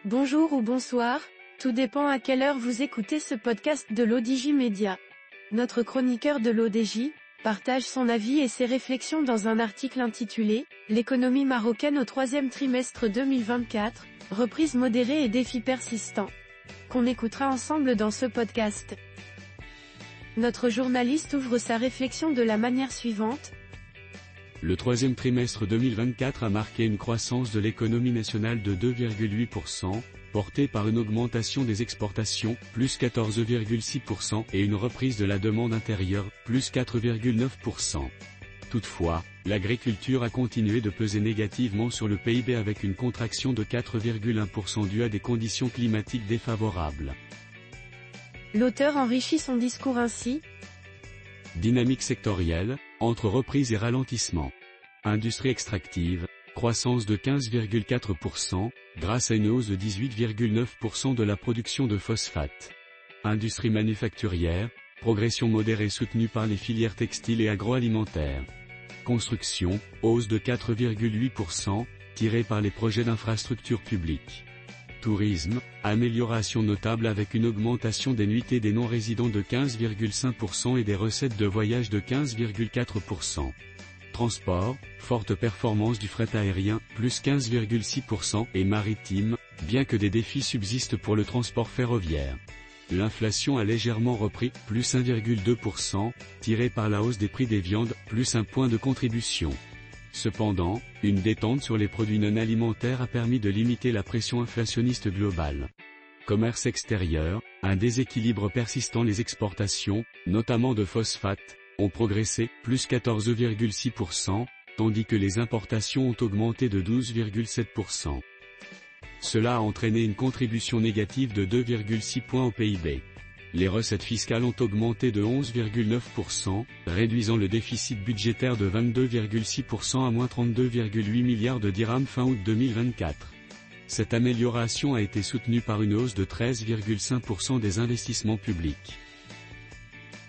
Bonjour ou bonsoir, tout dépend à quelle heure vous écoutez ce podcast de l'ODJ Média. Notre chroniqueur de l'ODJ partage son avis et ses réflexions dans un article intitulé « L'économie marocaine au troisième trimestre 2024, reprise modérée et défis persistants », qu'on écoutera ensemble dans ce podcast. Notre journaliste ouvre sa réflexion de la manière suivante. Le troisième trimestre 2024 a marqué une croissance de l'économie nationale de 2,8%, portée par une augmentation des exportations, plus 14,6%, et une reprise de la demande intérieure, plus 4,9%. Toutefois, l'agriculture a continué de peser négativement sur le PIB avec une contraction de 4,1% due à des conditions climatiques défavorables. L'auteur enrichit son discours ainsi. Dynamique sectorielle, entre reprise et ralentissement. Industrie extractive, croissance de 15,4%, grâce à une hausse de 18,9% de la production de phosphate. Industrie manufacturière, progression modérée soutenue par les filières textiles et agroalimentaires. Construction, hausse de 4,8%, tirée par les projets d'infrastructures publiques. Tourisme, amélioration notable avec une augmentation des nuitées des non-résidents de 15,5% et des recettes de voyage de 15,4%. Transport, forte performance du fret aérien, plus 15,6% et maritime, bien que des défis subsistent pour le transport ferroviaire. L'inflation a légèrement repris, plus 1,2%, tirée par la hausse des prix des viandes, plus 1 point de contribution. Cependant, une détente sur les produits non alimentaires a permis de limiter la pression inflationniste globale. Commerce extérieur, un déséquilibre persistant. Les exportations, notamment de phosphate, ont progressé, plus 14,6%, tandis que les importations ont augmenté de 12,7%. Cela a entraîné une contribution négative de 2,6 points au PIB. Les recettes fiscales ont augmenté de 11,9%, réduisant le déficit budgétaire de 22,6% à moins 32,8 milliards de dirhams fin août 2024. Cette amélioration a été soutenue par une hausse de 13,5% des investissements publics.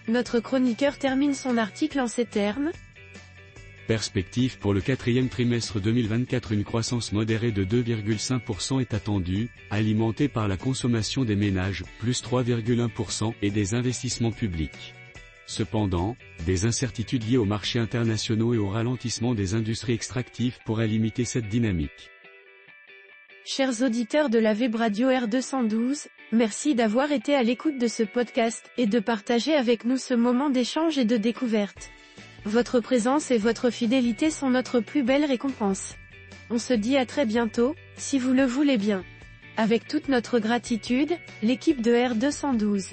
Notre chroniqueur termine son article en ces termes. Perspective pour le quatrième trimestre 2024. Une croissance modérée de 2,5% est attendue, alimentée par la consommation des ménages, plus 3,1%, et des investissements publics. Cependant, des incertitudes liées aux marchés internationaux et au ralentissement des industries extractives pourraient limiter cette dynamique. Chers auditeurs de la Web Radio R212, merci d'avoir été à l'écoute de ce podcast et de partager avec nous ce moment d'échange et de découverte. Votre présence et votre fidélité sont notre plus belle récompense. On se dit à très bientôt, si vous le voulez bien. Avec toute notre gratitude, l'équipe de R212.